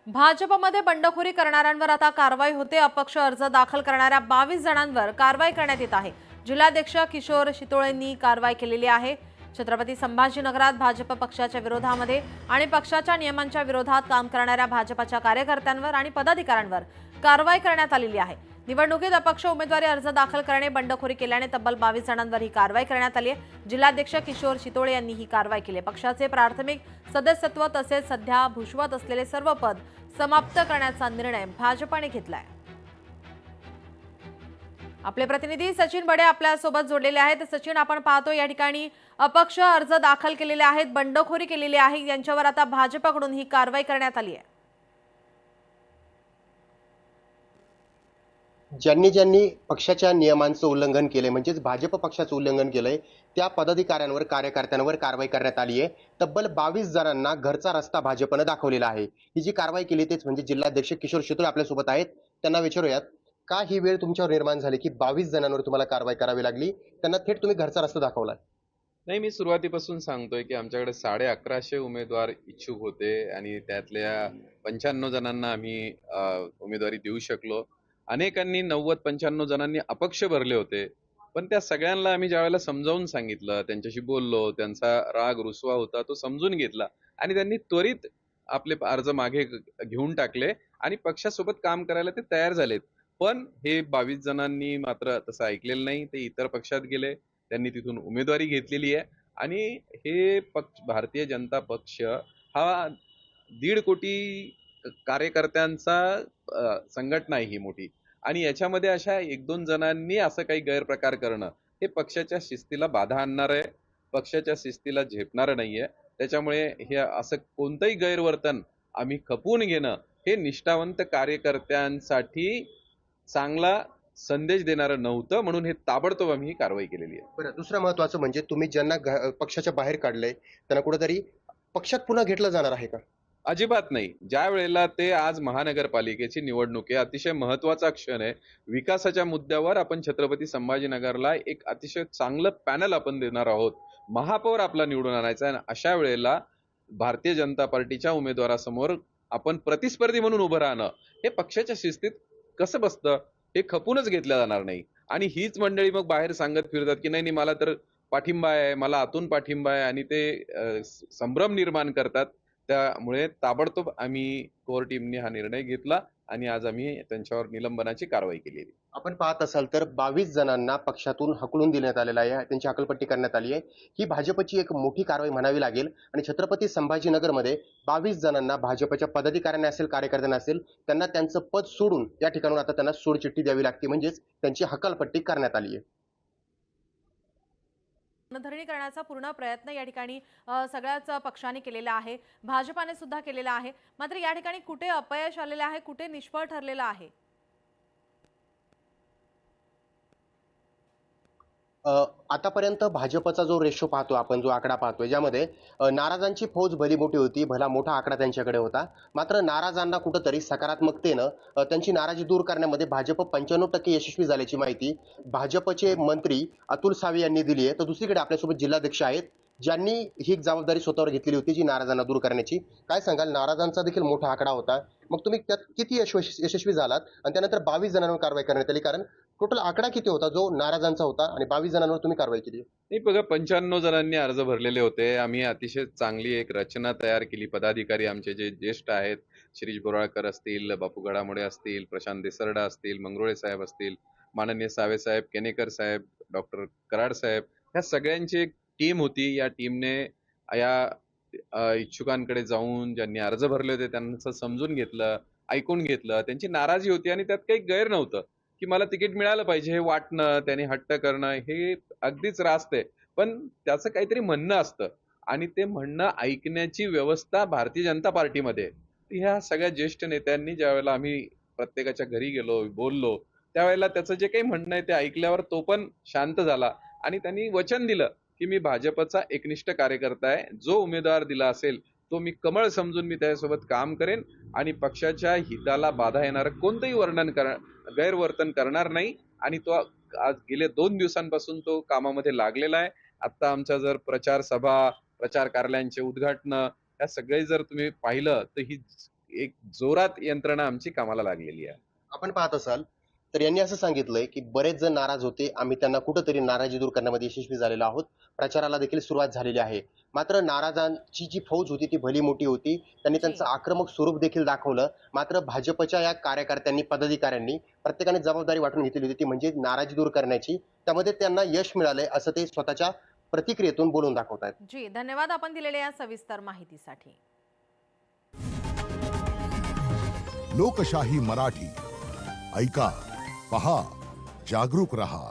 भाजपमध्ये बंडखोरी करणाऱ्यांवर आता कारवाई होते। अपक्ष अर्ज दाखल करणाऱ्या 22 जणांवर कारवाई करण्यात येत आहे। जिल्हाध्यक्ष किशोर शितोळेंनी कारवाई केलेली आहे। छत्रपती संभाजीनगरात भाजप पक्षाच्या विरोधामध्ये आणि पक्षाच्या नियमांच्या विरोधात काम करणाऱ्या भाजपच्या कार्यकर्त्यांवर आणि पदाधिकाऱ्यांवर कारवाई करण्यात आलेली आहे। निवडणुकीत अपक्ष उमेदवारी अर्ज दाखल करणे, बंडखोरी केल्याने तब्बल 22 जणांवर ही कारवाई करण्यात आली आहे। जिल्हाध्यक्ष किशोर शितोळे यांनी ही कारवाई केली। पक्षाचे प्राथमिक सदस्यत्व तसेच सध्या भूषवत असलेले सर्व पद समाप्त करण्याचा निर्णय भाजपने घेतलाय। आपले प्रतिनिधी सचिन बडे आपल्या सोबत जोडलेले आहेत। सचिन, आपण पाहतो या ठिकाणी अपक्ष अर्ज दाखल केलेले आहेत, बंडखोरी केलेली आहे, यांच्यावर आता भाजपकडून ही कारवाई करण्यात आली आहे। ज्यांनी ज्यांनी पक्षाच्या नियमांचं उल्लंघन केले म्हणजेच भाजप पक्षाचं उल्लंघन केलंय त्या पदाधिकाऱ्यांवर कार्यकर्त्यांवर कारवाई करण्यात आली आहे। तब्बल 22 जणांना घरचा रस्ता भाजपनं दाखवलेला आहे। ही जी कारवाई केली तेच म्हणजे जिल्हाध्यक्ष किशोर शितोळे आपल्यासोबत आहेत। त्यांना विचारूयात, का ही वेळ तुमच्यावर निर्माण झाली की 22 जणांवर तुम्हाला कारवाई करावी लागली? त्यांना थेट तुम्ही घरचा रस्ता दाखवला? नाही, मी सुरुवातीपासून सांगतोय की आमच्याकडे 1150 उमेदवार इच्छुक होते आणि त्यातल्या 95 जणांना आम्ही उमेदवारी देऊ शकलो। अनेकांनी 90-95 जणांनी अपक्ष भरले होते, पण त्या सगळ्यांना आम्ही ज्यावेळेला समजावून सांगितलं, त्यांच्याशी बोललो, त्यांचा राग रुसवा होता तो समजून घेतला आणि त्यांनी त्वरित आपले अर्ज मागे घेऊन टाकले आणि पक्षासोबत काम करायला ते तयार झालेत। पण हे 22 जणांनी मात्र तसं ऐकलेलं नाही। ते इतर पक्षात गेले, त्यांनी तिथून उमेदवारी घेतलेली आहे आणि हे पक्ष भारतीय जनता पक्ष हा 1.5 कोटी कार्यकर्त्यांचा संघटना आहे ही मोठी, आणि याच्यामध्ये अशा 1-2 जणांनी असं काही गैरप्रकार करणं हे पक्षाच्या शिस्तीला बाधा आणणार आहे, पक्षाच्या शिस्तीला झेपणारं नाहीये। त्याच्यामुळे हे असं कोणतंही गैरवर्तन आम्ही खपवून घेणं हे निष्ठावंत कार्यकर्त्यांसाठी चांगला संदेश देणारं नव्हतं, म्हणून हे ताबडतोब आम्ही ही कारवाई केलेली आहे। बरं, दुसरं महत्वाचं म्हणजे तुम्ही ज्यांना पक्षाच्या बाहेर काढलंय त्यांना कुठेतरी पक्षात पुन्हा घेतलं जाणार आहे का? अजिबात नाही। ज्या वेळेला ते आज महानगरपालिकेची निवडणूक आहे, अतिशय महत्वाचा क्षण आहे। विकासाच्या मुद्द्यावर आपण छत्रपती संभाजीनगरला एक अतिशय चांगलं पॅनल आपण देणार आहोत। महापौर आपला निवडून आणायचा आहे, अशा वेळेला भारतीय जनता पार्टीच्या उमेदवारासमोर आपण प्रतिस्पर्धी म्हणून उभं राहणं हे पक्षाच्या शिस्तीत कसं बसतं, हे खपूनच घेतलं जाणार नाही। आणि हीच मंडळी मग बाहेर सांगत फिरतात की नाही नाही, मला तर पाठिंबा आहे, मला आतून पाठिंबा आहे, आणि ते संभ्रम निर्माण करतात। त्यामुळे ताबडतोब आम्ही कोर टीमने हा निर्णय घेतला आणि आज आम्ही त्यांच्यावर निलंबनाची कारवाई केली। आपण पाहत असाल तर 22 जणांना पक्षातून हकलून देण्यात आलेलं आहे, त्यांची हकलपट्टी करण्यात आली आहे। ही भाजपची एक मोठी कारवाई म्हणावी लागेल आणि छत्रपती संभाजीनगरमध्ये 22 जणांना भाजपच्या पदाधिकाऱ्यांना असेल, कार्यकर्त्यांना असेल, त्यांना त्यांचं पद सोडून या ठिकाणून आता त्यांना सोडचिठ्ठी द्यावी लागते, म्हणजेच त्यांची हकालपट्टी करण्यात आली आहे। धरणी करण्याचा पूर्ण प्रयत्न या ठिकाणी सगळ्याच पक्षांनी केलेला आहे, भाजपाने सुद्धा केलेला आहे। मात्र या ठिकाणी कुठे अपयश आलेले आहे, कुठे निष्फळ ठरलेला आहे? आतापर्यंत भाजपचा जो रेशो पाहतो आपण, जो आकडा पाहतोय, ज्यामध्ये नाराजांची फौज भली मोठी होती, भला मोठा आकडा त्यांच्याकडे होता। मात्र नाराजांना कुठंतरी सकारात्मकतेनं त्यांची नाराजी दूर करण्यामध्ये भाजप 95% यशस्वी झाल्याची माहिती भाजपचे मंत्री अतुल सावे यांनी दिली आहे। तर दुसरीकडे आपल्यासोबत जिल्हाध्यक्ष आहेत, ज्यांनी ही जबाबदारी स्वतःवर घेतलेली होती, जी नाराजांना दूर करण्याची। काय सांगाल, नाराजांचा देखील मोठा आकडा होता, मग तुम्ही त्यात किती यशस्वी झालात आणि त्यानंतर 22 जणांवर कारवाई करण्यात आली? कारण टोटल आकडा किती होता जो नाराजांचा होता आणि 22 जणांवर तुम्ही कारवाई केली? नाही बघा, 95 जणांनी अर्ज भरलेले होते। आम्ही अतिशय चांगली एक रचना तयार केली। पदाधिकारी आमचे जे ज्येष्ठ आहेत, शिरीष बोराळकर असतील, बापू गडामुळे असतील, प्रशांत देसरडा असतील, मंगरुळे साहेब असतील, माननीय सावे साहेब, केनेकर साहेब, डॉक्टर कराड साहेब, ह्या सगळ्यांची एक टीम होती। या टीमने या इच्छुकांकडे जाऊन ज्यांनी अर्ज भरले होते त्यांचं समजून घेतलं, ऐकून घेतलं। त्यांची नाराजी होती आणि त्यात काही गैर नव्हतं की मला तिकीट मिळालं पाहिजे हे वाटणं, त्यांनी हट्ट करणं हे अगदीच रास्त आहे। पण त्याचं काहीतरी म्हणणं असतं आणि ते म्हणणं ऐकण्याची व्यवस्था भारतीय जनता पार्टीमध्ये आहे। ह्या सगळ्या ज्येष्ठ नेत्यांनी ज्यावेळेला आम्ही प्रत्येकाच्या घरी गेलो, बोललो, त्यावेळेला त्याचं जे काही म्हणणं आहे ते ऐकल्यावर तो पण शांत झाला आणि त्यांनी वचन दिलं की मी भाजपचा एकनिष्ठ कार्यकर्ता आहे, जो उमेदवार दिला असेल तो मी कमळ समजून मी त्याच्यासोबत काम करेन आणि पक्षाच्या हिताला बाधा येणारं कोणतंही गैरवर्तन करणार नाही। आणि तो आज गेले 2 दिवसांपासून तो कामामध्ये लागलेला आहे। आता आमच्या जर प्रचार सभा, प्रचार कार्यालयांचे उद्घाटन, या सगळे जर तुम्ही पाहिलं तर ही एक जोरात यंत्रणा आमची कामाला लागलेली आहे. आपण पाहत असाल तर यांनी असं सांगितलंय की बरेच जण नाराज होते, आम्ही त्यांना कुठंतरी नाराजी दूर करण्यामध्ये यशस्वी झालेलो आहोत. प्रचाराला देखील सुरुवात झालेली आहे. मात्र नाराजांची जी फौज होती ती भली मोठी होती. त्यांनी त्यांचं आक्रमक स्वरूप देखील दाखवलं. मात्र भाजपच्या या कार्यकर्त्यांनी, पदाधिकाऱ्यांनी प्रत्येकाने जबाबदारी वाटून घेतलेली होती, ती म्हणजे नाराजी दूर करण्याची. त्यामध्ये त्यांना यश मिळालंय असं ते स्वतःच्या प्रतिक्रियेतून बोलून दाखवतात. जी धन्यवाद आपण दिलेल्या या सविस्तर माहितीसाठी. लोकशाही मराठी ऐका, पहा, जागरूक रहा.